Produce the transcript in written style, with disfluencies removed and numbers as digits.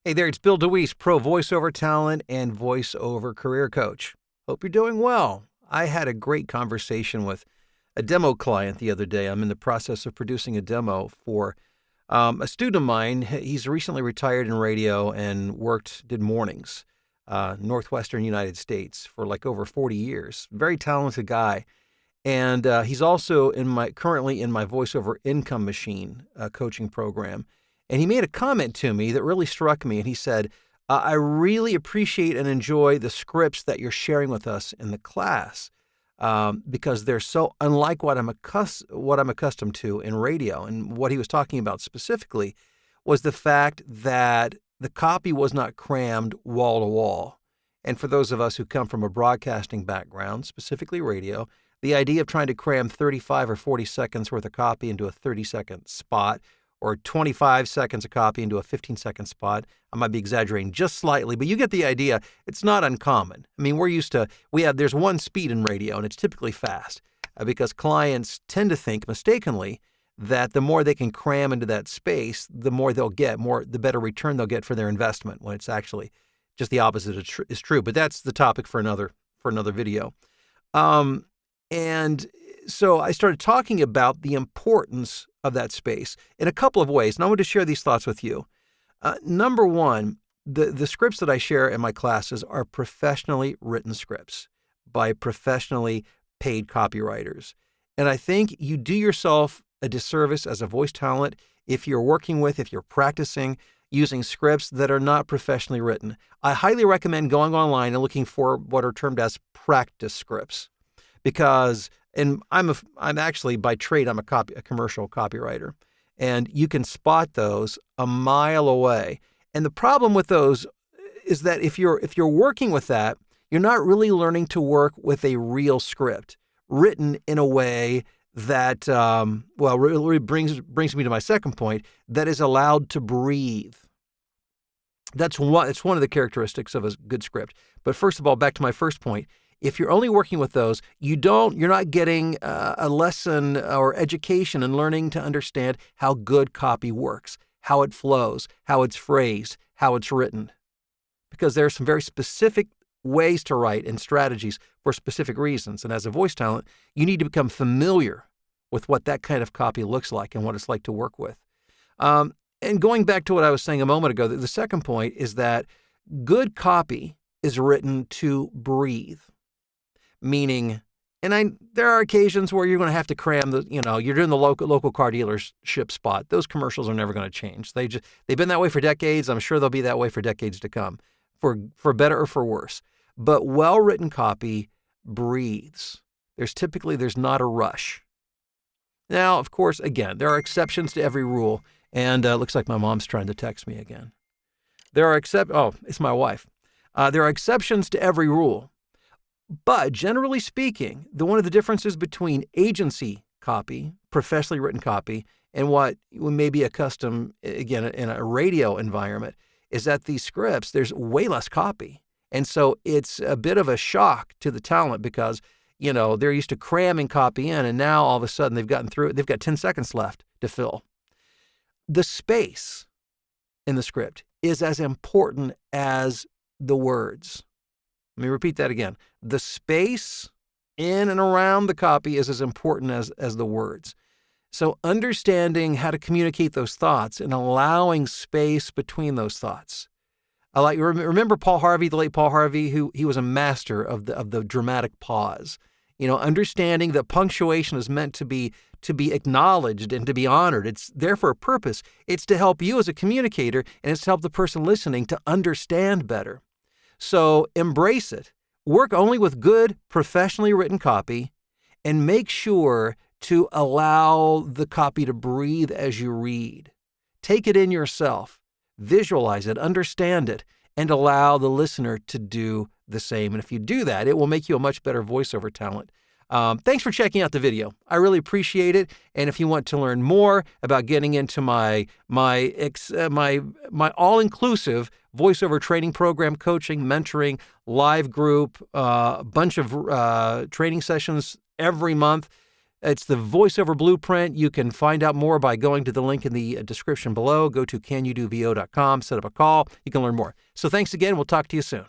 Hey there, it's Bill DeWeese, pro voiceover talent and voiceover career coach. Hope you're doing well. I had a great conversation with a demo client the other day. I'm in the process of producing a demo for a student of mine. He's recently retired in radio and did mornings, Northwestern United States for like over 40 years. Very talented guy. And he's also currently in my voiceover income machine coaching program. And he made a comment to me that really struck me. And he said, I really appreciate and enjoy the scripts that you're sharing with us in the class because they're so unlike what I'm accustomed to in radio. And what he was talking about specifically was the fact that the copy was not crammed wall to wall. And for those of us who come from a broadcasting background, specifically radio, the idea of trying to cram 35 or 40 seconds worth of copy into a 30-second spot or 25 seconds of copy into a 15-second spot, I might be exaggerating just slightly, but you get the idea. It's not uncommon. I mean, there's one speed in radio, and it's typically fast because clients tend to think mistakenly that the more they can cram into that space, the more they'll get, the better return they'll get for their investment, when it's actually just the opposite is true. But that's the topic for another video. And so I started talking about the importance of that space in a couple of ways, and I want to share these thoughts with you. Number one, the scripts that I share in my classes are professionally written scripts by professionally paid copywriters. And I think you do yourself a disservice as a voice talent if you're practicing using scripts that are not professionally written. I highly recommend going online and looking for what are termed as practice scripts. Because, and I'm actually by trade, I'm a commercial copywriter, and you can spot those a mile away. And the problem with those is that if you're working with that, you're not really learning to work with a real script written in a way that, really brings me to my second point, that is allowed to breathe. It's one of the characteristics of a good script. But first of all, back to my first point. If you're only working with those, you're not getting a lesson or education in learning to understand how good copy works, how it flows, how it's phrased, how it's written. Because there are some very specific ways to write and strategies for specific reasons. And as a voice talent, you need to become familiar with what that kind of copy looks like and what it's like to work with. And going back to what I was saying a moment ago, the second point is that good copy is written to breathe. Meaning, there are occasions where you're going to have to cram you're doing the local car dealership spot. Those commercials are never going to change. They've been that way for decades. I'm sure they'll be that way for decades to come, for better or for worse. But well-written copy breathes. There's not a rush. Now, of course, again, there are exceptions to every rule. And looks like my mom's trying to text me again. It's my wife. There are exceptions to every rule. But generally speaking, one of the differences between agency copy, professionally written copy, and what may be accustomed, again, in a radio environment, is that these scripts, there's way less copy. And so it's a bit of a shock to the talent because, they're used to cramming copy in, and now all of a sudden they've gotten through it. They've got 10 seconds left to fill. The space in the script is as important as the words. Let me repeat that again. The space in and around the copy is as important as the words. So understanding how to communicate those thoughts and allowing space between those thoughts. Remember Paul Harvey, the late Paul Harvey, he was a master of the dramatic pause. Understanding that punctuation is meant to be acknowledged and to be honored. It's there for a purpose. It's to help you as a communicator, and it's to help the person listening to understand better. So embrace it. Work only with good, professionally written copy, and make sure to allow the copy to breathe as you read. Take it in yourself, visualize it, understand it, and allow the listener to do the same. And if you do that, it will make you a much better voiceover talent. Thanks for checking out the video. I really appreciate it. And if you want to learn more about getting into my all-inclusive voiceover training program, coaching, mentoring, live group, a bunch of training sessions every month, It's the voiceover blueprint. You can find out more by going to the link in the description below. Go to canyoudovo.com, set up a call. You can learn more. So thanks again. We'll talk to you soon.